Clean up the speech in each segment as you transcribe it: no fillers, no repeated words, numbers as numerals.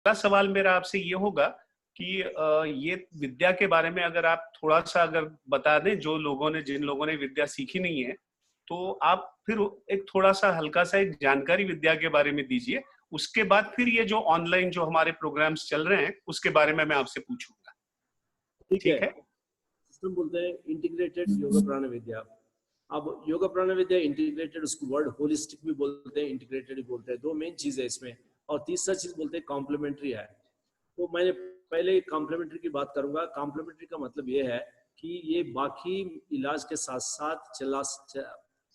अगला सवाल मेरा आपसे ये होगा कि ये विद्या के बारे में अगर आप थोड़ा सा अगर बता दें, जो लोगों ने, जिन लोगों ने विद्या सीखी नहीं है, तो आप फिर एक थोड़ा सा हल्का सा एक जानकारी विद्या के बारे में दीजिए। उसके बाद फिर ये जो ऑनलाइन जो हमारे प्रोग्राम्स चल रहे हैं उसके बारे में मैं आपसे पूछूंगा। ठीक है। सिस्टम बोलते हैं इंटीग्रेटेड योगा प्राण विद्या। अब योगा प्राण विद्या इंटीग्रेटेड, उसको वर्ड होलिस्टिक भी बोलते हैं, इंटीग्रेटेड भी बोलते हैं। दो मेन चीज है इसमें, और तीसरा चीज बोलते हैं कॉम्प्लीमेंट्री है। तो मैंने पहले कॉम्प्लीमेंट्री की बात करूंगा। कॉम्प्लीमेंट्री का मतलब ये है कि ये बाकी इलाज के साथ साथ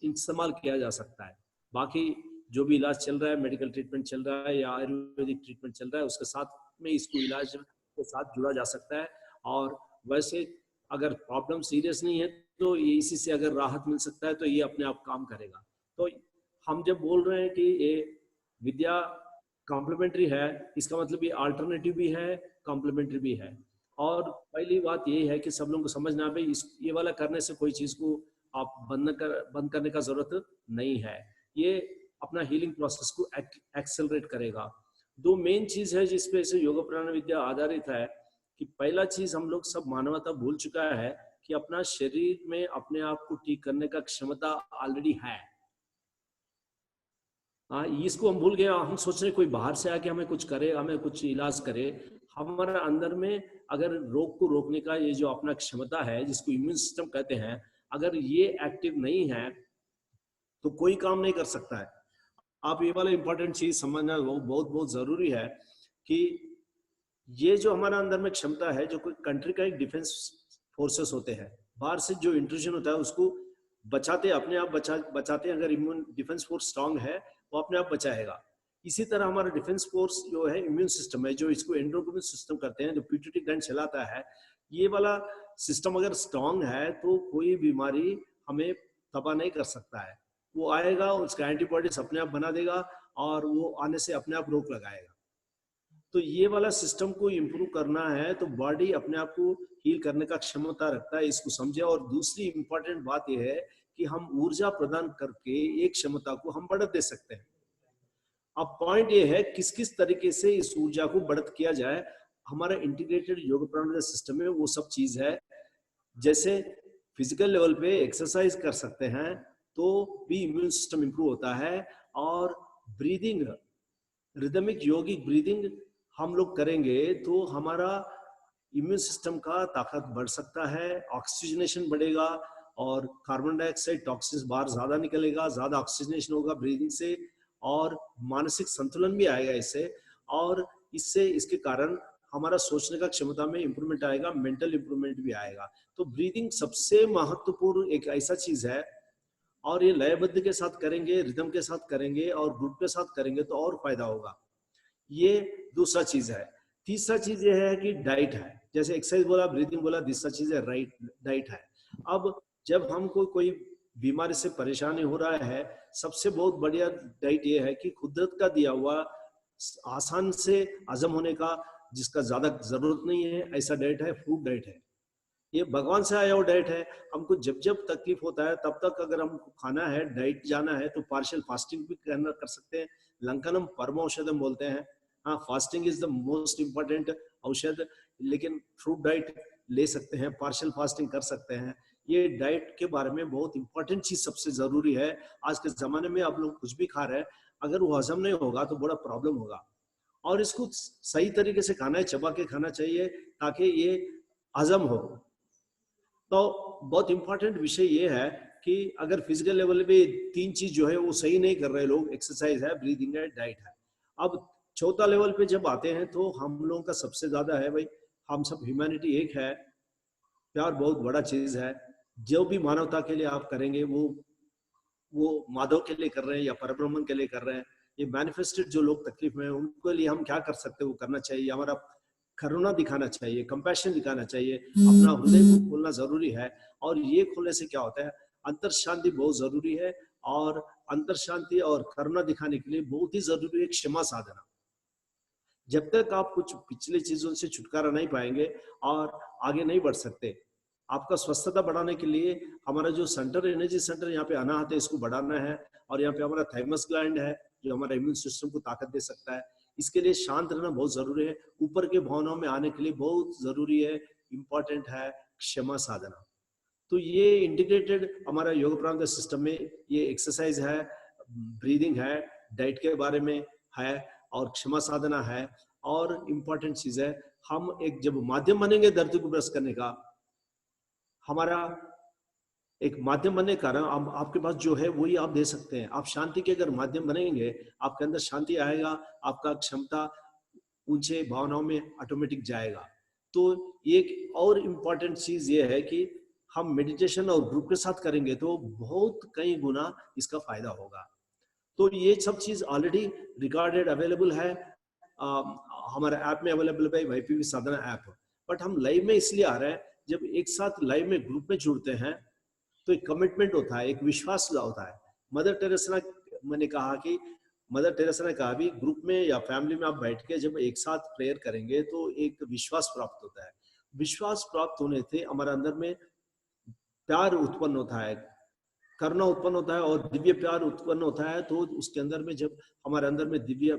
इस्तेमाल किया जा सकता है। बाकी जो भी इलाज चल रहा है, मेडिकल ट्रीटमेंट चल रहा है या आयुर्वेदिक ट्रीटमेंट चल रहा है, उसके साथ में इसको इलाज के साथ जुड़ा जा सकता है। और वैसे अगर प्रॉब्लम सीरियस नहीं है तो ये इसी से अगर राहत मिल सकता है तो ये अपने आप काम करेगा। तो हम जब बोल रहे हैं कि ये विद्या कॉम्प्लीमेंट्री है, इसका मतलब ये अल्टरनेटिव भी है, कॉम्प्लीमेंट्री भी है। और पहली बात ये है कि सब लोगों को समझना है भाई ये वाला करने से कोई चीज को आप बंद करने का जरूरत नहीं है। ये अपना हीलिंग प्रोसेस को एक्सेलरेट करेगा। दो मेन चीज है जिसपे से योगा प्राण विद्या आधारित है कि पहला चीज हम लोग सब मानवता भूल चुका है कि अपना शरीर में अपने आप को ठीक करने का क्षमता ऑलरेडी है। इसको हम भूल गए। हम सोच रहे कोई बाहर से आके हमें कुछ करे, हमें कुछ इलाज करे। हमारे अंदर में अगर रोग को रोकने का ये जो अपना क्षमता है, जिसको इम्यून सिस्टम कहते हैं, अगर ये एक्टिव नहीं है तो कोई काम नहीं कर सकता है। आप ये वाला इंपॉर्टेंट चीज समझना बहुत बहुत जरूरी है कि ये जो हमारा अंदर में क्षमता है, जो कोई कंट्री का एक डिफेंस फोर्सेस होते हैं, बाहर से जो इंट्रूजन होता है उसको बचाते, अपने आप बचाते हैं। अगर इम्यून डिफेंस फोर्स स्ट्रांग है वो अपने आप बचाएगा। इसी तरह हमारा डिफेंस फोर्स जो है इम्यून सिस्टम है, जो इसको एंडोक्राइन सिस्टम करते हैं, जो पीट्यूटरी ग्लैंड चलाता है, ये वाला सिस्टम अगर स्ट्रांग है तो कोई बीमारी हमें तबाह नहीं कर सकता है। वो आएगा, उसका एंटीबॉडीज अपने आप बना देगा और वो आने से अपने आप रोक लगाएगा। तो ये वाला सिस्टम को इम्प्रूव करना है तो बॉडी अपने आप को हील करने का क्षमता रखता है, इसको समझे। और दूसरी इंपॉर्टेंट बात यह है कि हम ऊर्जा प्रदान करके एक क्षमता को हम बढ़त दे सकते हैं। अब पॉइंट ये है किस किस तरीके से इस ऊर्जा को बढ़त किया जाए। हमारा इंटीग्रेटेड योग प्राणायाम सिस्टम में वो सब चीज है। जैसे फिजिकल लेवल पे एक्सरसाइज कर सकते हैं तो भी इम्यून सिस्टम इंप्रूव होता है। और ब्रीदिंग, रिदमिक योगिक ब्रीदिंग हम लोग करेंगे तो हमारा इम्यून सिस्टम का ताकत बढ़ सकता है, ऑक्सीजनेशन बढ़ेगा और कार्बन डाइऑक्साइड टॉक्सिन्स बाहर ज्यादा निकलेगा, ज्यादा ऑक्सीजनेशन होगा ब्रीदिंग से, और मानसिक संतुलन भी आएगा इससे। और इससे इसके कारण हमारा सोचने का क्षमता में इंप्रूवमेंट आएगा, मेंटल इंप्रूवमेंट भी आएगा। तो ब्रीदिंग सबसे महत्वपूर्ण एक ऐसा चीज है, और ये लयबद्ध के साथ करेंगे, रिदम के साथ करेंगे और ग्रुप के साथ करेंगे तो और फायदा होगा। ये दूसरा चीज है। तीसरा चीज ये है कि डाइट है। जैसे एक्सरसाइज बोला, ब्रीदिंग बोला, तीसरा चीज है डाइट है। अब जब हमको कोई बीमारी से परेशानी हो रहा है, सबसे बहुत बढ़िया डाइट ये है कि कुदरत का दिया हुआ आसान से हजम होने का, जिसका ज्यादा जरूरत नहीं है, ऐसा डाइट है फ्रूट डाइट है। ये भगवान से आया हुआ डाइट है। हमको जब जब तकलीफ होता है तब तक अगर हमको खाना है, डाइट जाना है, तो पार्शियल फास्टिंग भी कर सकते हैं। लंकनम परम औषधम बोलते हैं। हाँ, fasting is the most important औषध, लेकिन फ्रूट डाइट ले सकते हैं, पार्शियल फास्टिंग कर सकते हैं। ये डाइट के बारे में बहुत इंपॉर्टेंट चीज सबसे जरूरी है। आज के जमाने में आप लोग कुछ भी खा रहे हैं, अगर वो हजम नहीं होगा तो बड़ा प्रॉब्लम होगा। और इसको सही तरीके से खाना है, चबा के खाना चाहिए ताकि ये हजम हो। तो बहुत इंपॉर्टेंट विषय ये है कि अगर फिजिकल लेवल पे तीन चीज जो है वो सही नहीं कर रहे लोग, एक्सरसाइज है, ब्रीदिंग है, डाइट है। अब चौथा लेवल पे जब आते हैं तो हम लोगों का सबसे ज्यादा है भाई, हम सब ह्यूमैनिटी एक है, प्यार बहुत बड़ा चीज है। जो भी मानवता के लिए आप करेंगे वो माधव के लिए कर रहे हैं या परब्रह्मन के लिए कर रहे हैं। ये मैनिफेस्टेड जो लोग तकलीफ में हैं उनके लिए हम क्या कर सकते हैं वो करना चाहिए। हमारा करुणा दिखाना चाहिए, कंपैशन दिखाना चाहिए, अपना हृदय को खोलना जरूरी है। और ये खोलने से क्या होता है, अंतर शांति बहुत जरूरी है। और अंतर शांति और करुणा दिखाने के लिए बहुत ही जरूरी है क्षमा साधना। जब तक आप कुछ पिछले चीजों से छुटकारा नहीं पाएंगे और आगे नहीं बढ़ सकते। आपका स्वस्थता बढ़ाने के लिए हमारा जो सेंटर, एनर्जी सेंटर यहाँ पे अनाहत है, इसको बढ़ाना है। और यहाँ पे हमारा थाइमस ग्लैंड है जो हमारा इम्यून सिस्टम को ताकत दे सकता है। इसके लिए शांत रहना बहुत जरूरी है। ऊपर के भावनाओं में आने के लिए बहुत जरूरी है, इंपॉर्टेंट है क्षमा साधना। तो ये इंटीग्रेटेड हमारा योग प्राणायाम सिस्टम में ये एक्सरसाइज है, ब्रीदिंग है, डाइट के बारे में है, और क्षमा साधना है। और इम्पोर्टेंट चीज है, हम एक जब माध्यम बनेंगे धरती को ब्रश करने का, हमारा एक माध्यम बनने के कारण आपके पास जो है वही आप दे सकते हैं। आप शांति के अगर माध्यम बनेंगे, आपके अंदर शांति आएगा, आपका क्षमता ऊंचे भावनाओं में ऑटोमेटिक जाएगा। तो एक और इम्पॉर्टेंट चीज ये है कि हम मेडिटेशन और ग्रुप के साथ करेंगे तो बहुत कई गुना इसका फायदा होगा। तो ये सब चीज ऑलरेडी रिकॉर्डेड अवेलेबल है, हमारे ऐप में अवेलेबल है, वाईपीवी साधना ऐप। बट हम लाइव में इसलिए आ रहे हैं, जब एक साथ लाइव में ग्रुप में जुड़ते हैं तो एक कमिटमेंट होता है, एक विश्वास होता है। मदर टेरेसा मैंने कहा कि मदर टेरेसा ने कहा भी, ग्रुप में या फैमिली में आप बैठ के जब एक साथ प्रेयर करेंगे तो एक विश्वास प्राप्त होता है। विश्वास प्राप्त होने से हमारे अंदर में प्यार उत्पन्न होता है, करुणा उत्पन्न होता है और दिव्य प्यार उत्पन्न होता है। तो उसके अंदर में जब हमारे अंदर में दिव्य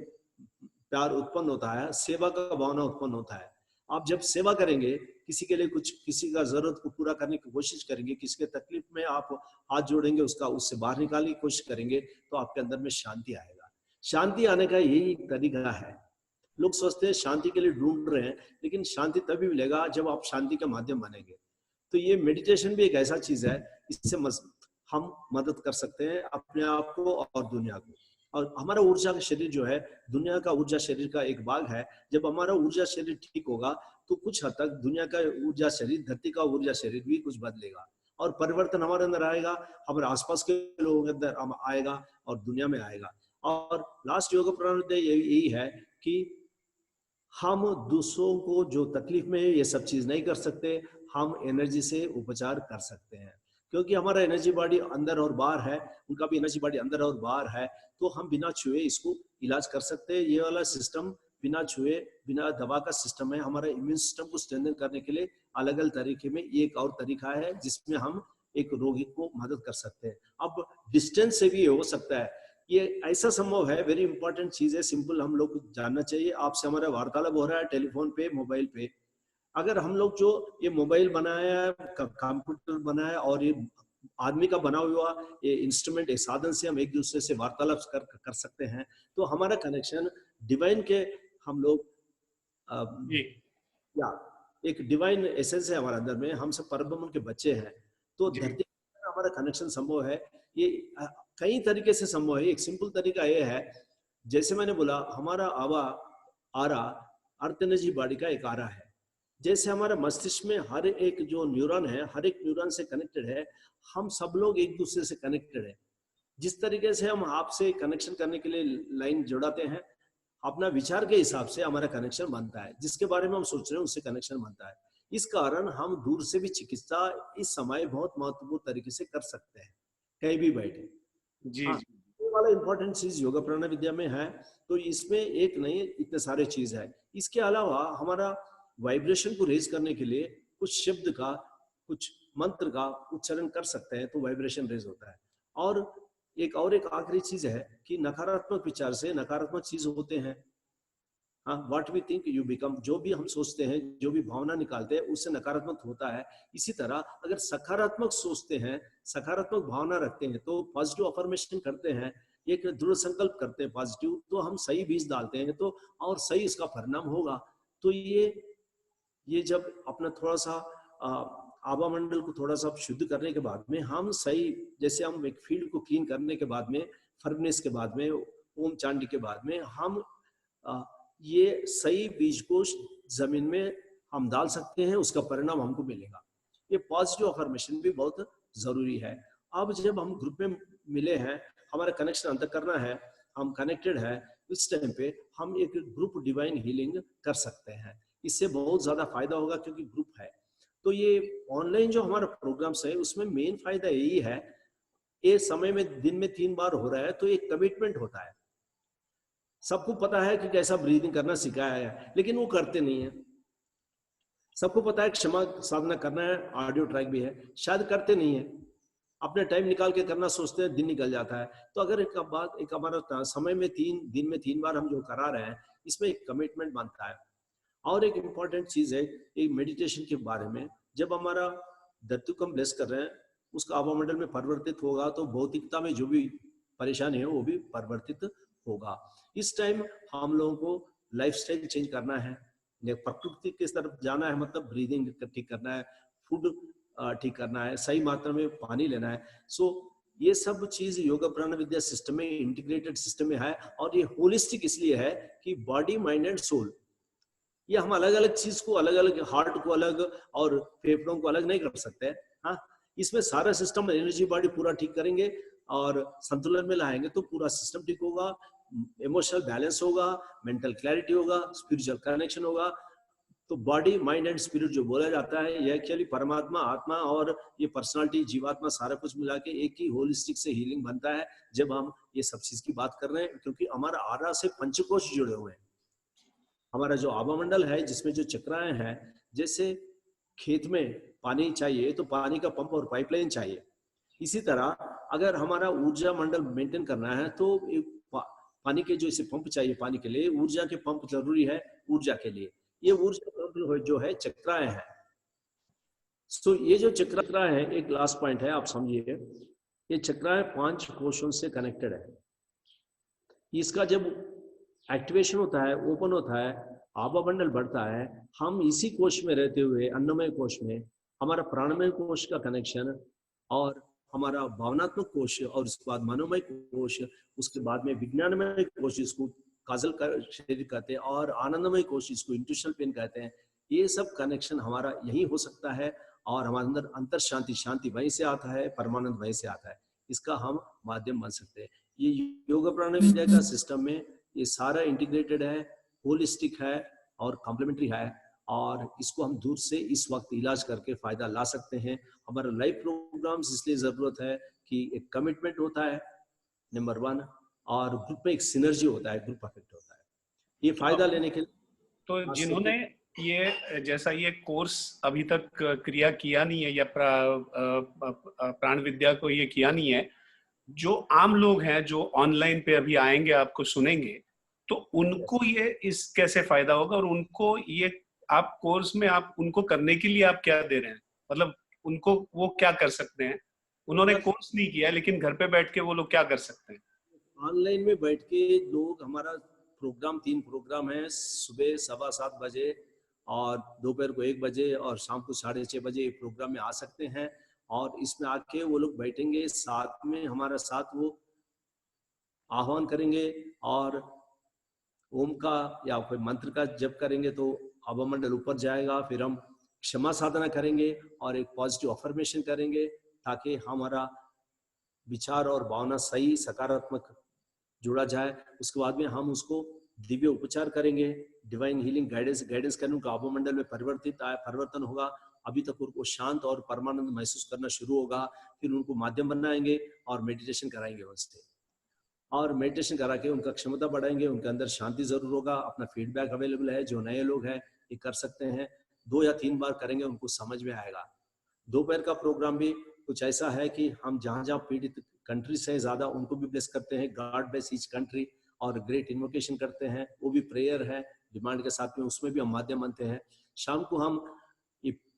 प्यार उत्पन्न होता है, सेवा का भावना उत्पन्न होता है। आप जब सेवा करेंगे, किसी के लिए कुछ, किसी का जरूरत को पूरा करने की कोशिश करेंगे, किसी के तकलीफ में आप हाथ जोड़ेंगे, उससे बाहर निकालने की कोशिश करेंगे, तो आपके अंदर में शांति आएगा। शांति आने का यही तरीका है। लोग सोचते हैं शांति के लिए ढूंढ रहे हैं, लेकिन शांति तभी मिलेगा जब आप शांति का माध्यम बनेंगे। तो ये मेडिटेशन भी एक ऐसा चीज है, इससे हम मदद कर सकते हैं अपने आप को और दुनिया को। और हमारा ऊर्जा का शरीर जो है, दुनिया का ऊर्जा शरीर का एक भाग है। जब हमारा ऊर्जा शरीर ठीक होगा तो कुछ हद तक दुनिया का ऊर्जा शरीर, धरती का ऊर्जा शरीर भी कुछ बदलेगा और परिवर्तन हमारे अंदर आएगा, हमारे आसपास के लोगों के अंदर आएगा और दुनिया में आएगा। और लास्ट योग प्राणायाम यही है कि हम दूसरों को जो तकलीफ में है ये सब चीज नहीं कर सकते, हम एनर्जी से उपचार कर सकते हैं। क्योंकि हमारा एनर्जी बॉडी अंदर और बाहर है, उनका भी एनर्जी बॉडी अंदर और बाहर है, तो हम बिना छुए इसको इलाज कर सकते हैं। ये वाला सिस्टम बिना छुए, बिना दवा का सिस्टम है। हमारा इम्यून सिस्टम को स्ट्रेंथन करने के लिए अलग अलग तरीके में एक और तरीका है जिसमें हम एक रोगी को मदद कर सकते हैं। अब डिस्टेंस से भी हो सकता है, ये ऐसा संभव है। वेरी इंपॉर्टेंट चीज है, सिंपल हम लोग को जानना चाहिए। आपसे हमारा वार्तालाप हो रहा है टेलीफोन पे, मोबाइल पे। अगर हम लोग जो ये मोबाइल बनाया है, कंप्यूटर बनाया और ये आदमी का बना हुआ ये इंस्ट्रूमेंट, एक साधन से हम एक दूसरे से वार्तालाप कर सकते हैं, तो हमारा कनेक्शन डिवाइन के हम लोग या एक डिवाइन एसेंस है हमारे अंदर में, हम सब परब्रह्म के बच्चे हैं। तो धरती में हमारा कनेक्शन संभव है। ये कई तरीके से संभव है। एक सिंपल तरीका ये है, जैसे मैंने बोला, हमारा आरा अर्थ एनर्जी बॉडी का एक आरा है। जैसे हमारा मस्तिष्क में हर एक जो न्यूरॉन है, हर एक न्यूरॉन से कनेक्टेड है, हम सब लोग एक दूसरे से कनेक्टेड है। जिस तरीके से हम आपसे कनेक्शन करने के लिए लाइन जोड़ाते हैं, अपना विचार के हिसाब से हमारा कनेक्शन बनता है। जिसके बारे में हम सोच रहे हैं उससे कनेक्शन बनता है। इस कारण हम दूर से भी चिकित्सा इस समय बहुत महत्वपूर्ण तरीके से कर सकते हैं, कहीं भी बैठे। जी, हाँ, ये वाला इंपॉर्टेंट चीज योगा प्राणायाम विद्या में है। तो इसमें एक नहीं, इतने सारे चीज है। इसके अलावा हमारा वाइब्रेशन को रेज करने के लिए कुछ शब्द का, कुछ मंत्र का उच्चारण कर सकते हैं तो वाइब्रेशन रेज होता है। और एक आखिरी चीज है कि नकारात्मक विचार से नकारात्मक चीज होते हैं। हाँ, what we think you become. जो भी हम सोचते हैं, जो भी भावना निकालते हैं, उससे नकारात्मक होता है। इसी तरह अगर सकारात्मक सोचते हैं, सकारात्मक भावना रखते हैं, तो पॉजिटिव अफर्मेशन करते हैं, एक दृढ़ संकल्प करते हैं पॉजिटिव, तो हम सही बीज डालते हैं तो और सही इसका परिणाम होगा। तो ये जब अपना थोड़ा सा आभा मंडल को थोड़ा सा शुद्ध करने के बाद में हम सही, जैसे हम एक फील्ड को क्लीन करने के बाद में, फर्नेस के बाद में, ओम चांडी के बाद में, हम ये सही बीज को जमीन में हम डाल सकते हैं, उसका परिणाम हमको मिलेगा। ये पॉजिटिव अफर्मेशन भी बहुत जरूरी है। अब जब हम ग्रुप में मिले हैं, हमारा कनेक्शन अंतर करना है, हम कनेक्टेड है, इस टाइम पे हम एक ग्रुप डिवाइन हीलिंग कर सकते हैं। इससे बहुत ज्यादा फायदा होगा क्योंकि ग्रुप है। तो ये ऑनलाइन जो हमारा प्रोग्राम्स है, उसमें मेन फायदा यही है, ये समय में दिन में 3 बार हो रहा है, तो एक कमिटमेंट होता है। सबको पता है कि कैसा ब्रीदिंग करना सिखाया है, लेकिन वो करते नहीं है। सबको पता है क्षमा साधना करना है, ऑडियो ट्रैक भी है, शायद करते नहीं है। अपने टाइम निकाल के करना सोचते हैं, दिन निकल जाता है। तो अगर एक हमारा समय में दिन में 3 बार हम जो करा रहे हैं, इसमें एक कमिटमेंट बनता है। और एक इम्पॉर्टेंट चीज है एक मेडिटेशन के बारे में, जब हमारा धरती को हम ब्लेस कर रहे हैं उसका आवामंडल में परिवर्तित होगा तो भौतिकता में जो भी परेशानी है वो भी परिवर्तित होगा। इस टाइम हम लोगों को लाइफस्टाइल चेंज करना है, प्रकृति की तरफ जाना है, मतलब ब्रीदिंग ठीक करना है, फूड ठीक करना है, सही मात्रा में पानी लेना है। सो ये सब चीज योगा प्राणायाम विद्या सिस्टम में, इंटीग्रेटेड सिस्टम में है। और ये होलिस्टिक इसलिए है कि बॉडी माइंड एंड सोल, ये हम अलग अलग चीज को, अलग अलग हार्ट को अलग और फेफड़ों को अलग नहीं कर सकते। हाँ, इसमें सारा सिस्टम, एनर्जी बॉडी पूरा ठीक करेंगे और संतुलन में लाएंगे तो पूरा सिस्टम ठीक होगा, इमोशनल बैलेंस होगा, मेंटल क्लैरिटी होगा, स्पिरिचुअल कनेक्शन होगा। तो बॉडी माइंड एंड स्पिरिट जो बोला जाता है ये एक्चुअली परमात्मा, आत्मा और ये पर्सनालिटी, जीवात्मा, सारा कुछ मिला के एक ही होलिस्टिक से हीलिंग बनता है जब हम ये सब चीज की बात कर रहे हैं। क्योंकि हमारा आरा से पंचकोश जुड़े हुए हैं। हमारा जो आभामंडल है जिसमें जो चक्राएं हैं, जैसे खेत में पानी चाहिए तो पानी का पंप और पाइपलाइन चाहिए, इसी तरह अगर हमारा ऊर्जा मंडल मेंटेन करना है तो पानी के जो इसे पंप चाहिए, पानी के लिए ऊर्जा के पंप जरूरी है ऊर्जा के लिए। ये ऊर्जा पंप जो है चक्राएं हैं। तो ये जो चक्राएं है, एक लास्ट पॉइंट है आप समझिए, ये चक्राएं 5 कोशों से कनेक्टेड है। इसका जब एक्टिवेशन होता है, ओपन होता है, आभामंडल बढ़ता है, हम इसी कोश में रहते हुए अन्नमय कोश में हमारा प्राणमय कोश का कनेक्शन और हमारा भावनात्मक कोश और उसके बाद मनोमय कोश, उसके बाद में विज्ञानमय कोश, इसको काजल का शरीर कहते हैं, और आनंदमय कोश, इसको इंट्यूशनल पेन कहते हैं। ये सब कनेक्शन हमारा यही हो सकता है और हमारे अंदर अंतर शांति, शांति वहीं से आता है, परमानंद वहीं से आता है। इसका हम माध्यम बन सकते हैं। ये योगा प्राणायाम विद्या का सिस्टम में ये सारा इंटीग्रेटेड है, होलिस्टिक है और कॉम्प्लीमेंट्री है, और इसको हम दूर से इस वक्त इलाज करके फायदा ला सकते हैं। हमारा लाइव प्रोग्राम्स इसलिए जरूरत है कि एक कमिटमेंट होता है नंबर 1, और ग्रुप में एक सिनर्जी होता है, ग्रुप इफेक्ट होता है। ये फायदा लेने के लिए तो जिन्होंने ये जैसा ये कोर्स अभी तक क्रिया किया नहीं है या प्राण विद्या को ये किया नहीं है, जो आम लोग हैं जो ऑनलाइन पे अभी आएंगे आपको सुनेंगे, तो उनको ये इस कैसे फायदा होगा, और उनको ये आप कोर्स में आप उनको करने के लिए आप क्या दे रहे हैं, मतलब उनको वो क्या कर सकते हैं? उन्होंने कोर्स नहीं किया लेकिन घर पे बैठ के वो लोग क्या कर सकते हैं? ऑनलाइन में बैठ के लोग, हमारा प्रोग्राम 3 प्रोग्राम है, सुबह 7:15 बजे और दोपहर को 1 बजे और शाम को 6:30 बजे प्रोग्राम में आ सकते हैं। और इसमें आके वो लोग बैठेंगे, साथ में हमारा साथ वो आह्वान करेंगे और ओम का या कोई मंत्र का जप करेंगे तो आभामंडल ऊपर जाएगा। फिर हम क्षमा साधना करेंगे और एक पॉजिटिव अफर्मेशन करेंगे ताकि हमारा विचार और भावना सही सकारात्मक जुड़ा जाए। उसके बाद में हम उसको दिव्य उपचार करेंगे, डिवाइन हीलिंग गाइडेंस करेंगे, उनका आभामंडल में परिवर्तन होगा। अभी तक उनको शांत और परमानंद महसूस करना शुरू होगा। फिर उनको माध्यम बनाएंगे और मेडिटेशन कराएंगे उनसे, और मेडिटेशन करा के उनका क्षमता बढ़ाएंगे, उनके अंदर शांति जरूर होगा। अपना फीडबैक अवेलेबल है, जो नए लोग हैं ये कर सकते हैं। 2 या 3 बार करेंगे, उनको समझ में आएगा। दोपहर का प्रोग्राम भी कुछ ऐसा है कि हम जहाँ जहाँ पीड़ित कंट्रीज हैं ज्यादा, उनको भी ब्लेस करते हैं, गॉड ब्लेस ईच कंट्री, और ग्रेट इन्वोकेशन करते हैं, वो भी प्रेयर है डिमांड के साथ में, उसमें भी हम माध्यम बनते हैं। शाम को हम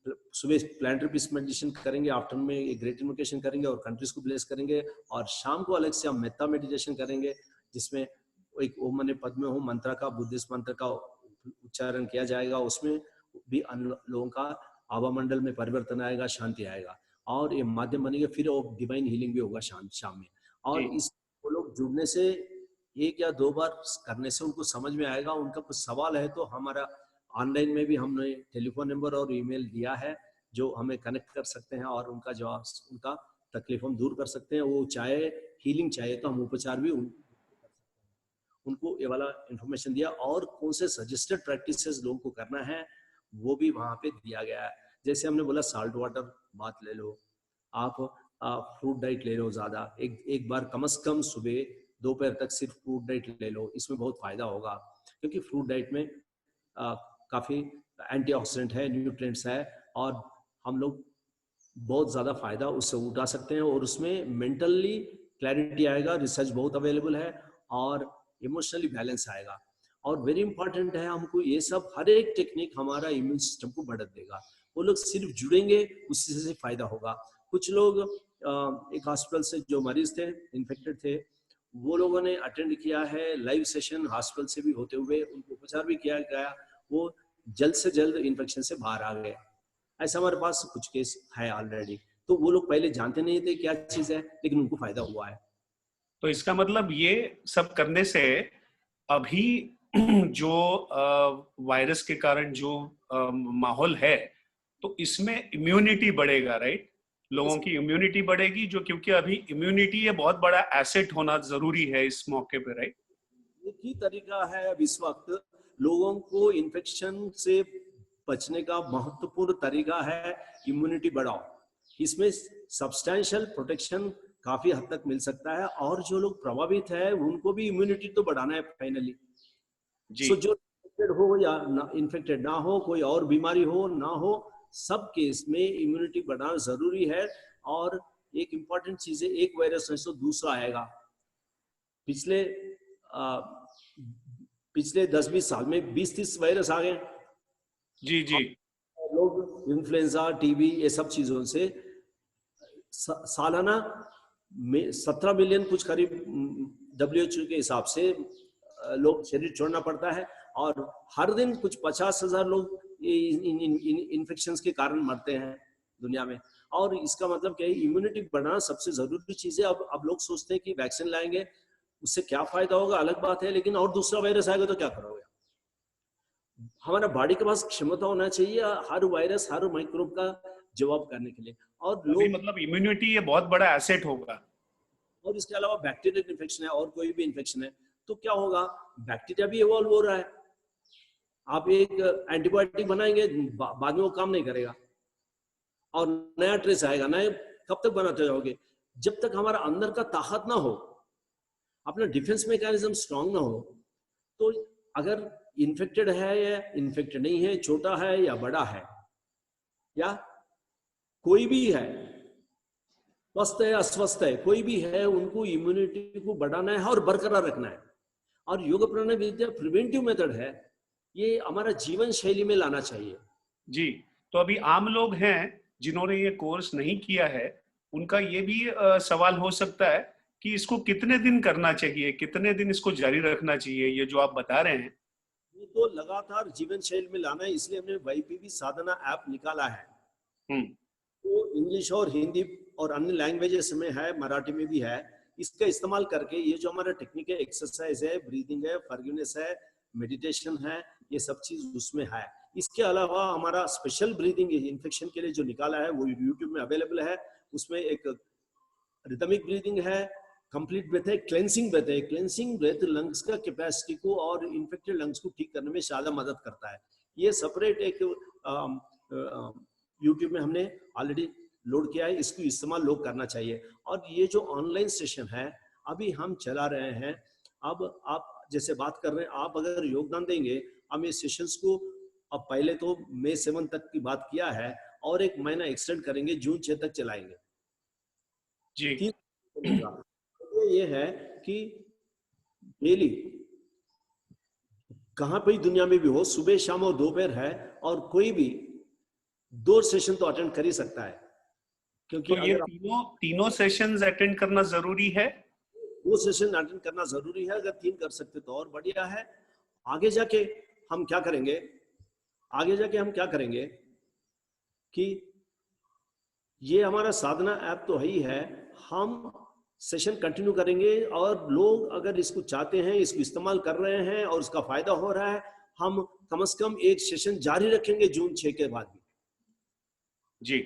सुबह प्लानिटरी पीस मेडिटेशन करेंगे, आफ्टरनून में एक ग्रेट इन्वोकेशन करेंगे और कंट्रीज को ब्लेस करेंगे, और शाम को अलग से हम मेत्ता मेडिटेशन करेंगे जिसमें एक ओम मने पद्मे ओम मंत्र का, बुद्धिस्ट मंत्र का उच्चारण किया जाएगा। उसमें भी लोगों का आभामंडल में परिवर्तन आएगा, शांति आएगा, और ये माध्यम बनेंगे। फिर वो डिवाइन हीलिंग भी होगा शाम में। और इस वो लोग जुड़ने से 1 या 2 बार करने से उनको समझ में आएगा। उनका कुछ सवाल है तो हमारा ऑनलाइन में भी हमने टेलीफोन नंबर और ईमेल दिया है जो हमें कनेक्ट कर सकते हैं, और उनका जवाब, उनका तकलीफ हम दूर कर सकते हैं। वो चाहे हीलिंग चाहिए तो हम उपचार भी उनको ये वाला इंफॉर्मेशन दिया, और कौन से सजेस्टेड प्रैक्टिसेस लोगों को करना है वो भी वहाँ पे दिया गया है। जैसे हमने बोला साल्ट वाटर बात ले लो, आप फ्रूट डाइट ले लो, ज्यादा एक बार कम से कम सुबह दोपहर तक सिर्फ फ्रूट डाइट ले लो, इसमें बहुत फायदा होगा। क्योंकि फ्रूट डाइट में काफी एंटीऑक्सीडेंट है, न्यूट्रिएंट्स है, और हम लोग बहुत ज्यादा फायदा उससे उठा सकते हैं, और उसमें मेंटली क्लैरिटी आएगा, रिसर्च बहुत अवेलेबल है, और इमोशनली बैलेंस आएगा। और वेरी इंपॉर्टेंट है, हमको ये सब हर एक टेक्निक हमारा इम्यून सिस्टम को बढ़त देगा। वो लोग सिर्फ जुड़ेंगे, उससे से फायदा होगा। कुछ लोग एक हॉस्पिटल से जो मरीज थे, इन्फेक्टेड थे, वो लोगों ने अटेंड किया है लाइव सेशन, हॉस्पिटल से भी होते हुए उनको उपचार भी किया गया, वो जल्द से जल्द इन्फेक्शन से बाहर आ गए। ऐसा हमारे पास कुछ केस है ऑलरेडी। तो वो लोग पहले जानते नहीं थे क्या चीज है, लेकिन उनको फायदा हुआ है। तो इसका मतलब ये सब करने से अभी जो वायरस के कारण जो माहौल है, तो इसमें इम्यूनिटी बढ़ेगा, राइट? लोगों की इम्यूनिटी बढ़ेगी, जो क्योंकि अभी इम्यूनिटी ये बहुत बड़ा एसेट होना जरूरी है इस मौके पे, राइट? एक ही तरीका है अब इस वक्त लोगों को इन्फेक्शन से बचने का महत्वपूर्ण तरीका है इम्यूनिटी बढ़ाओ। इसमें सब्सटेंशियल प्रोटेक्शन काफी हद तक मिल सकता है, और जो लोग प्रभावित है उनको भी इम्यूनिटी तो बढ़ाना है फाइनली। सो जो इन्फेक्टेड हो या इन्फेक्टेड ना हो, कोई और बीमारी हो ना हो, सब केस में इम्यूनिटी बढ़ाना जरूरी है। और एक इंपॉर्टेंट चीज है, एक वायरस है तो दूसरा आएगा। पिछले 10-20 साल में 20-30 वायरस आ गए। जी जी। लोग इन्फ्लुएंजा, टीबी, ये सब चीजों से सालाना में 17 मिलियन कुछ करीब WHO के हिसाब से लोग शरीर छोड़ना पड़ता है, और हर दिन कुछ 50,000 लोग इन्फेक्शंस के कारण मरते हैं दुनिया में। और इसका मतलब क्या है, इम्यूनिटी बढ़ाना सबसे जरूरी चीज है। अब लोग सोचते हैं कि वैक्सीन लाएंगे उससे क्या फायदा होगा, अलग बात है, लेकिन और दूसरा वायरस आएगा तो क्या करोगे? हमारा बॉडी के पास क्षमता होना चाहिए हर वायरस, हर माइक्रोब का जवाब करने के लिए। और लोग मतलब इम्यूनिटी ये बहुत बड़ा एसेट होगा। और इसके अलावा बैक्टीरियल इन्फेक्शन है और कोई भी इन्फेक्शन है तो क्या होगा, बैक्टीरिया भी इवॉल्व हो रहा है। आप एक एंटीबायोटिक बनाएंगे, बाद में वो काम नहीं करेगा और नया ट्रेस आएगा, नए कब तक बनाते जाओगे? जब तक हमारा अंदर का ताकत ना हो, अपना डिफेंस मैकेनिज्म स्ट्रांग ना हो। तो अगर इन्फेक्टेड है या इन्फेक्टेड नहीं है, छोटा है या बड़ा है, या कोई भी है, स्वस्थ है अस्वस्थ है, कोई भी है, उनको इम्यूनिटी को बढ़ाना है और बरकरार रखना है। और योग प्राणायाम विद्या प्रिवेंटिव मेथड है, ये हमारा जीवन शैली में लाना चाहिए। जी। तो अभी आम लोग हैं जिन्होंने ये कोर्स नहीं किया है, उनका ये भी सवाल हो सकता है कि इसको कितने दिन करना चाहिए, कितने दिन इसको जारी रखना चाहिए, ये जो आप बता रहे हैं? ये तो लगातार जीवन शैली में लाना है, इसलिए हमने YPV साधना ऐप निकाला है। तो इंग्लिश और हिंदी और अन्य लैंग्वेजेस में है, मराठी में भी है। इसका इस्तेमाल करके ये जो हमारा टेक्निक है, एक्सरसाइज है, ब्रीदिंग है, फॉरगिवनेस है, मेडिटेशन है, ये सब चीज उसमें है। इसके अलावा हमारा स्पेशल ब्रीदिंग इन्फेक्शन के लिए जो निकाला है वो यूट्यूब में अवेलेबल है। उसमें एक रिदमिक ब्रीदिंग है, कंप्लीट ब्रेथ है, क्लेंसिंग ब्रेथ है। क्लेंसिंग ब्रेथ लंग्स का कैपेसिटी को और इन्फेक्टेड लंग्स को ठीक करने में ज्यादा मदद करता है। ये सेपरेट एक यूट्यूब में हमने ऑलरेडी लोड किया है, इसको इस्तेमाल लोग करना चाहिए। और ये जो ऑनलाइन सेशन है अभी हम चला रहे हैं, अब आप जैसे बात कर रहे हैं, आप अगर योगदान देंगे, हम ये सेशंस को अब पहले तो मई 7 तक की बात किया है और एक महीना एक्सटेंड करेंगे, जून 6 तक चलाएंगे जी। ये है कि डेली कहां पे दुनिया में भी हो, सुबह शाम और दोपहर है, और कोई भी 2 सेशन तो अटेंड कर ही सकता है। क्योंकि तो ये तीनों सेशंस अटेंड करना जरूरी है? 2 सेशन अटेंड करना जरूरी है। अगर 3 कर सकते तो और बढ़िया है। आगे जाके हम क्या करेंगे, कि ये हमारा साधना ऐप तो है ही है, हम सेशन कंटिन्यू करेंगे, और लोग अगर इसको चाहते हैं, इसको इस्तेमाल कर रहे हैं और उसका फायदा हो रहा है, हम कम से कम एक सेशन जारी रखेंगे जून 6 के बाद भी। जी।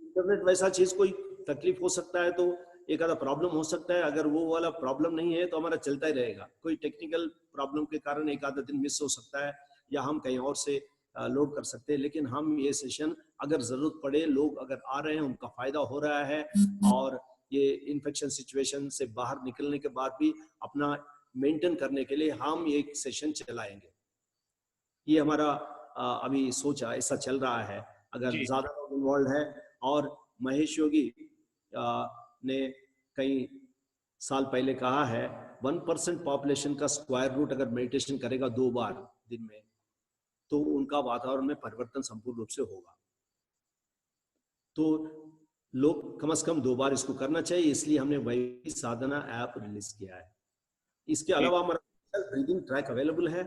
इंटरनेट वैसा चीज, कोई तकलीफ हो सकता है तो एक आधा प्रॉब्लम हो सकता है, अगर वो वाला प्रॉब्लम नहीं है तो हमारा चलता ही रहेगा। कोई टेक्निकल प्रॉब्लम के कारण एक आधा दिन मिस हो सकता है, या हम कहीं और से लोड कर सकते हैं, लेकिन हम ये सेशन अगर जरूरत पड़े, लोग अगर आ रहे हैं, उनका फायदा हो रहा है, और ये इन्फेक्शन सिचुएशन से बाहर निकलने के बाद भी अपना मेंटेन करने के लिए हम एक सेशन चलाएंगे। ये हमारा अभी सोचा ऐसा चल रहा है। अगर ज्यादा लोग इन्वॉल्व है, और महेश योगी ने कई साल पहले कहा है, 1% पॉपुलेशन का स्क्वायर रूट अगर मेडिटेशन करेगा 2 बार दिन में, तो उनका वातावरण में परिवर्तन संपूर्ण रूप से होगा। तो लोग कम से कम 2 बार इसको करना चाहिए, इसलिए हमने वही साधना ऐप रिलीज किया है। इसके अलावा हमारा ब्रीदिंग ट्रैक अवेलेबल है,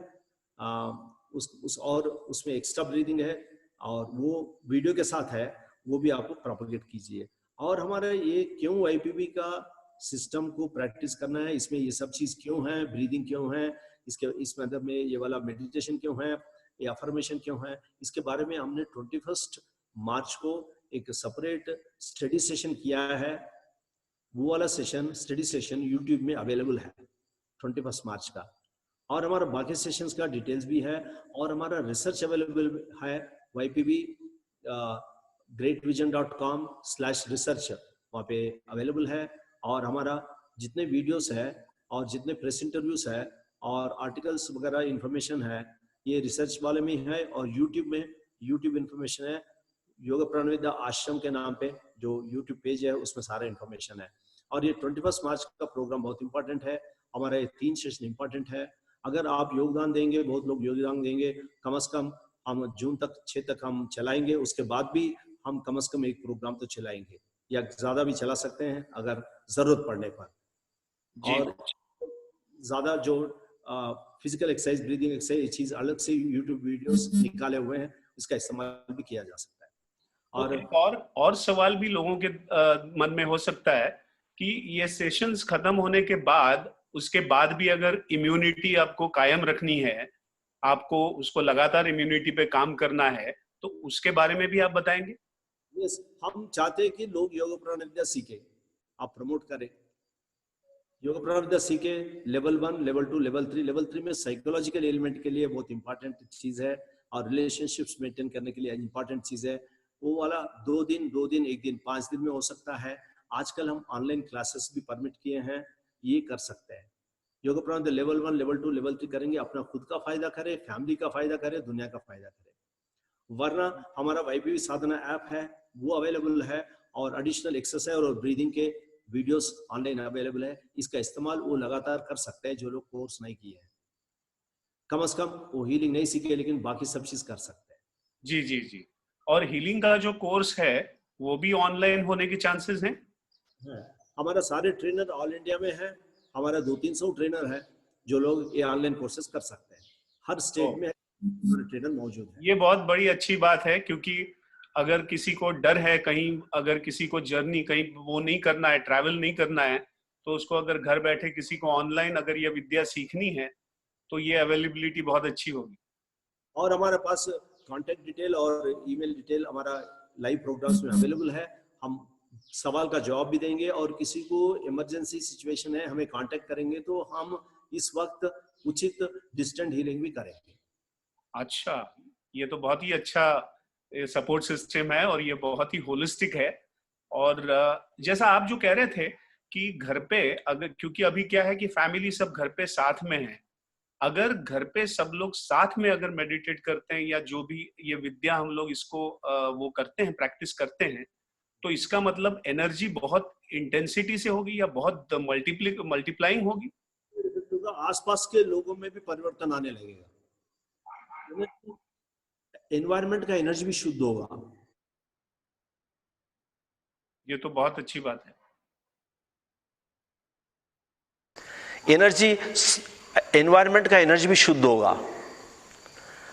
और उसमें एक्स्ट्रा ब्रीदिंग है, और वो वीडियो के साथ है, वो भी आपको प्रोपेगेट कीजिए। और हमारा ये क्यों YPB का सिस्टम को प्रैक्टिस करना है, इसमें ये सब चीज क्यों है, ब्रीदिंग क्यों है, इस मेथड में ये वाला मेडिटेशन क्यों है, ये अफर्मेशन क्यों है, इसके बारे में हमने 21 मार्च को एक सेपरेट स्टडी सेशन किया है। वो वाला सेशन, स्टडी सेशन यूट्यूब में अवेलेबल है 21 मार्च का, और हमारा बाकी सेशंस का डिटेल्स भी है, और हमारा रिसर्च अवेलेबल है YPB greatvision.com/research, वहाँ पे अवेलेबल है। और हमारा जितने वीडियोस है और जितने प्रेस इंटरव्यूज है और आर्टिकल्स वगैरह इंफॉर्मेशन है, ये रिसर्च वाले में है, और यूट्यूब में यूट्यूब इंफॉर्मेशन है, योग प्राणविद्या आश्रम के नाम पे जो यूट्यूब पेज है उसमें सारा इंफॉर्मेशन है। और ये 21 मार्च का प्रोग्राम बहुत इंपॉर्टेंट है, हमारा ये 3 सेशन इंपॉर्टेंट है। अगर आप योगदान देंगे, बहुत लोग योगदान देंगे, कम से कम हम जून तक 6 तक हम चलाएंगे, उसके बाद भी हम कम से कम एक प्रोग्राम तो चलाएंगे, या ज्यादा भी चला सकते हैं अगर जरूरत पड़ने पर। और ज्यादा जो फिजिकल एक्सरसाइज, ब्रीदिंग एक्सरसाइज, ये चीज अलग से यूट्यूब वीडियोस निकाले हुए हैं, इसका इस्तेमाल भी किया जा सकता है। और सवाल भी लोगों के मन में हो सकता है कि ये सेशंस खत्म होने के बाद, उसके बाद भी अगर इम्यूनिटी आपको कायम रखनी है, आपको उसको लगातार इम्यूनिटी पे काम करना है, तो उसके बारे में भी आप बताएंगे? यस, हम चाहते हैं कि लोग योग प्राणाविद्या सीखे, आप प्रमोट करें, योग प्राणाविद्या सीखे, लेवल 1, लेवल 2, लेवल 3। लेवल 3 में साइकोलॉजिकल एलिमेंट के लिए बहुत इंपॉर्टेंट चीज है, और रिलेशनशिप्स मेंटेन करने के लिए इंपॉर्टेंट चीज है। वो वाला 2 दिन 1 दिन 5 दिन में हो सकता है। आजकल हम ऑनलाइन क्लासेस भी परमिट किए हैं, ये कर सकते हैं। योग प्राणाविद्या लेवल 1, लेवल 2, लेवल 3 करेंगे, अपना खुद का फायदा करें, फैमिली का फायदा करें, दुनिया का फायदा करें। वरना हमारा YPB साधना ऐप है, वो अवेलेबल है, और एडिशनल एक्सरसाइज और ब्रीदिंग के वीडियोस ऑनलाइन अवेलेबल है। इसका इस्तेमाल वो लगातार कर सकते हैं जो लोग कोर्स नहीं किए हैं, कम से कम वो हीलिंग नहीं सीखे लेकिन बाकी सब चीज कर सकते हैं। जी जी जी। और हीलिंग का जो कोर्स है वो भी ऑनलाइन होने के चांसेस हैं? हमारा सारे ट्रेनर ऑल इंडिया में है, हमारा 200-300 ट्रेनर है जो लोग ये ऑनलाइन कोर्सेज कर सकते हैं, हर स्टेट में ट्रेनर मौजूद है। ये बहुत बड़ी अच्छी बात है, क्योंकि अगर किसी को डर है, कहीं अगर किसी को जर्नी कहीं वो नहीं करना है, ट्रैवल नहीं करना है, तो उसको अगर घर बैठे किसी को ऑनलाइन अगर ये विद्या सीखनी है तो ये अवेलेबिलिटी बहुत अच्छी होगी। और हमारे पास कॉन्टेक्ट डिटेल और ईमेल डिटेल हमारा लाइव प्रोग्राम्स में अवेलेबल है। हम सवाल का जवाब भी देंगे, और किसी को इमरजेंसी सिचुएशन है हमें कांटेक्ट करेंगे तो हम इस वक्त उचित डिस्टेंट हीलिंग भी करेंगे। अच्छा, ये तो बहुत ही अच्छा सपोर्ट सिस्टम है, और ये बहुत ही होलिस्टिक है। और जैसा आप जो कह रहे थे कि घर पे अगर, क्योंकि अभी क्या है कि फैमिली सब घर पे साथ में है, अगर घर पे सब लोग साथ में अगर मेडिटेट करते हैं, या जो भी ये विद्या हम लोग इसको वो करते हैं, प्रैक्टिस करते हैं, तो इसका मतलब एनर्जी बहुत इंटेंसिटी से होगी या बहुत मल्टीप्लाइंग होगी? तो आसपास के लोगों में भी परिवर्तन आने लगेगा, एनवायरनमेंट का एनर्जी भी शुद्ध होगा। ये तो बहुत अच्छी बात है। एनर्जी, एनवायरनमेंट का एनर्जी भी शुद्ध होगा।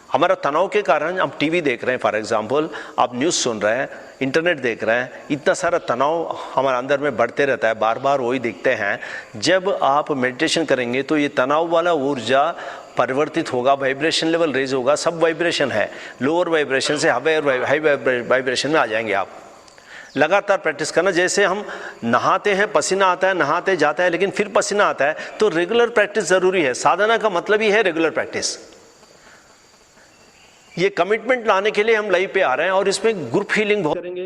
हमारा तनाव के कारण हम टीवी देख रहे हैं, फॉर एग्जांपल आप न्यूज़ सुन रहे हैं, इंटरनेट देख रहे हैं, इतना सारा तनाव हमारे अंदर में बढ़ते रहता है, बार बार वही देखते हैं। जब आप मेडिटेशन करेंगे तो ये तनाव वाला ऊर्जा परिवर्तित होगा, वाइब्रेशन लेवल रेज होगा। सब वाइब्रेशन है, लोअर वाइब्रेशन से हाई वाइब्रेशन में आ जाएंगे आप। लगातार प्रैक्टिस करना, जैसे हम नहाते हैं, पसीना आता है, नहाते जाता है लेकिन फिर पसीना आता है, तो रेगुलर प्रैक्टिस जरूरी है। साधना का मतलब ही है रेगुलर प्रैक्टिस। ये कमिटमेंट लाने के लिए हम लाइव पे आ रहे हैं, और इसमें ग्रुप हीलिंग बहुत करेंगे,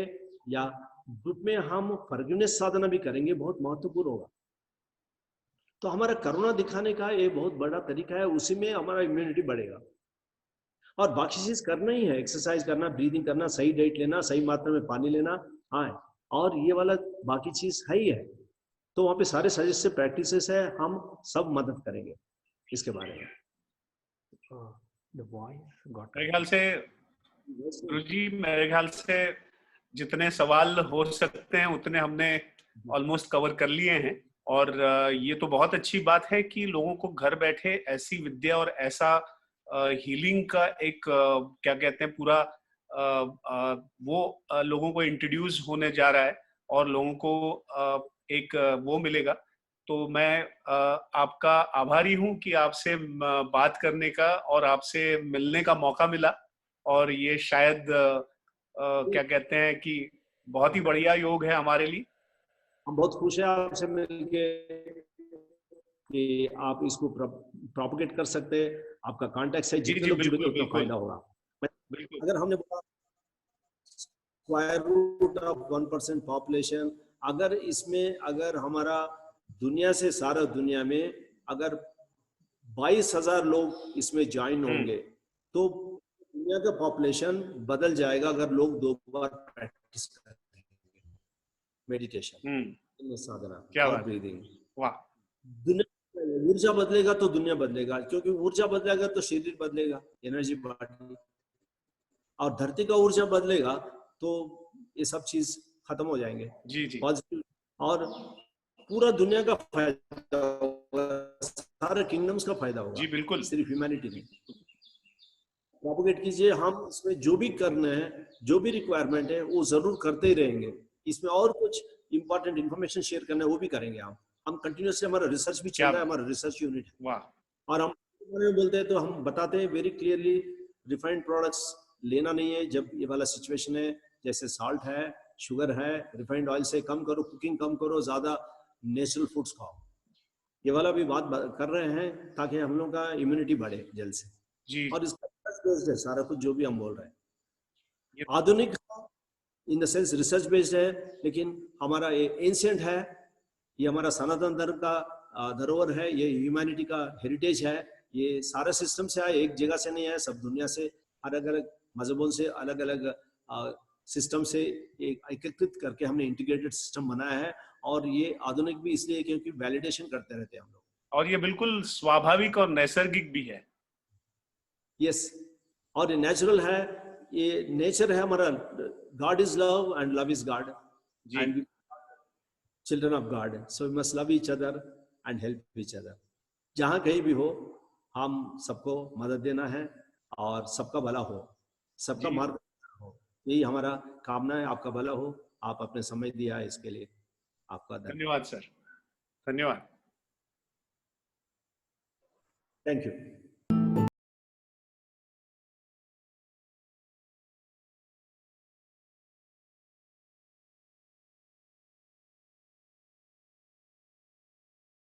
या ग्रुप में हम फॉरगिवनेस साधना भी करेंगे, बहुत महत्वपूर्ण होगा। तो हमारा करुणा दिखाने का ये बहुत बड़ा तरीका है, उसी में हमारा इम्यूनिटी बढ़ेगा। और बाकी चीज करना ही है, एक्सरसाइज करना, ब्रीदिंग करना, सही डाइट लेना, सही मात्रा में पानी लेना, हाँ, और ये वाला बाकी चीज है ही है। तो वहाँ पे सारे सजेस्टेड प्रैक्टिसेस है, हम सब मदद करेंगे इसके बारे में। मेरे ख्याल से गुरुजी, मेरे ख्याल से जितने सवाल हो सकते हैं उतने हमने ऑलमोस्ट कवर कर लिए हैं, और ये तो बहुत अच्छी बात है कि लोगों को घर बैठे ऐसी विद्या और ऐसा हीलिंग का एक क्या कहते हैं पूरा वो लोगों को इंट्रोड्यूस होने जा रहा है, और लोगों को एक वो मिलेगा। तो मैं आपका आभारी हूं कि आपसे बात करने का और आपसे मिलने का मौका मिला, और ये शायद क्या कहते हैं कि बहुत ही बढ़िया योग है हमारे लिए। हम बहुत खुश हैं आपसे मिलके कि आप इसको प्रोपगेट कर सकते हैं। आपका कॉन्टेक्ट है, जितने लोग जुड़ेंगे उतना फायदा होगा। अगर हमने बोला स्क्वायर रूट ऑफ 1% पॉपुलेशन, अगर इसमें अगर हमारा दुनिया से सारा दुनिया में अगर 22,000 लोग इसमें ज्वाइन होंगे तो दुनिया का पॉपुलेशन बदल जाएगा। अगर लोग 2 बार प्रैक्टिस करेंगे मेडिटेशन, साधना और ब्रीदिंग, दुनिया ऊर्जा बदलेगा तो दुनिया बदलेगा, क्योंकि ऊर्जा बदलेगा तो शरीर बदलेगा, एनर्जी बॉडी, और धरती का ऊर्जा बदलेगा तो ये सब चीज खत्म हो जाएंगे। जी जी। पॉजिटिव, और पूरा दुनिया का फायदा होगा, सारे किंगडम्स का फायदा होगा। जी बिल्कुल, सिर्फ ह्यूमैनिटी नहीं। प्रोपगेट कीजिए, हम इसमें जो भी करना है, जो भी रिक्वायरमेंट है वो जरूर करते ही रहेंगे। इसमें और कुछ इंपॉर्टेंट इंफॉर्मेशन शेयर करना है वो भी करेंगे। हम कंटिन्यूसली, हमारा रिसर्च भी चल रहा है, हमारा रिसर्च यूनिट है, और हम बोलते हैं तो हम बताते हैं वेरी क्लियरली, रिफाइंड प्रोडक्ट्स लेना नहीं है जब ये वाला सिचुएशन है, जैसे साल्ट है, शुगर है, रिफाइंड ऑयल से कम करो, कुकिंग कम करो, ज्यादा नेचुरल फूड्स खाओ। ये वाला भी बात कर रहे हैं ताकि हम लोग का इम्यूनिटी बढ़े जल्द से जी। और इसका बेस्ड है सारा कुछ जो भी हम बोल रहे हैं। आधुनिक in the sense research based है, लेकिन हमारा ये एंशिएंट है, ये हमारा सनातन धर्म का धरोहर है, ये ह्यूमैनिटी का हेरिटेज है। ये सारे सिस्टम से आए, एक जगह से नहीं आए, सब दुनिया से अलग अलग मजहबों से, अलग अलग सिस्टम से एकत्रित करके हमने इंटीग्रेटेड सिस्टम बनाया है। और ये आधुनिक भी इसलिए क्योंकि वैलिडेशन करते रहते हैं हम लोग, और ये बिल्कुल स्वाभाविक और नैसर्गिक भी है। यस, और ये नेचुरल है, ये नेचर है हमारा। God is love and love is God, and children of God, so we must love each other and help each other. जहां कहीं भी हो, हम सबको मदद देना है और सबका भला हो, सबका मार्ग हो, यही हमारा कामना है। आपका भला हो। आप अपने समय दिया है इसके लिए आपका धन्यवाद सर, धन्यवाद। Thank you.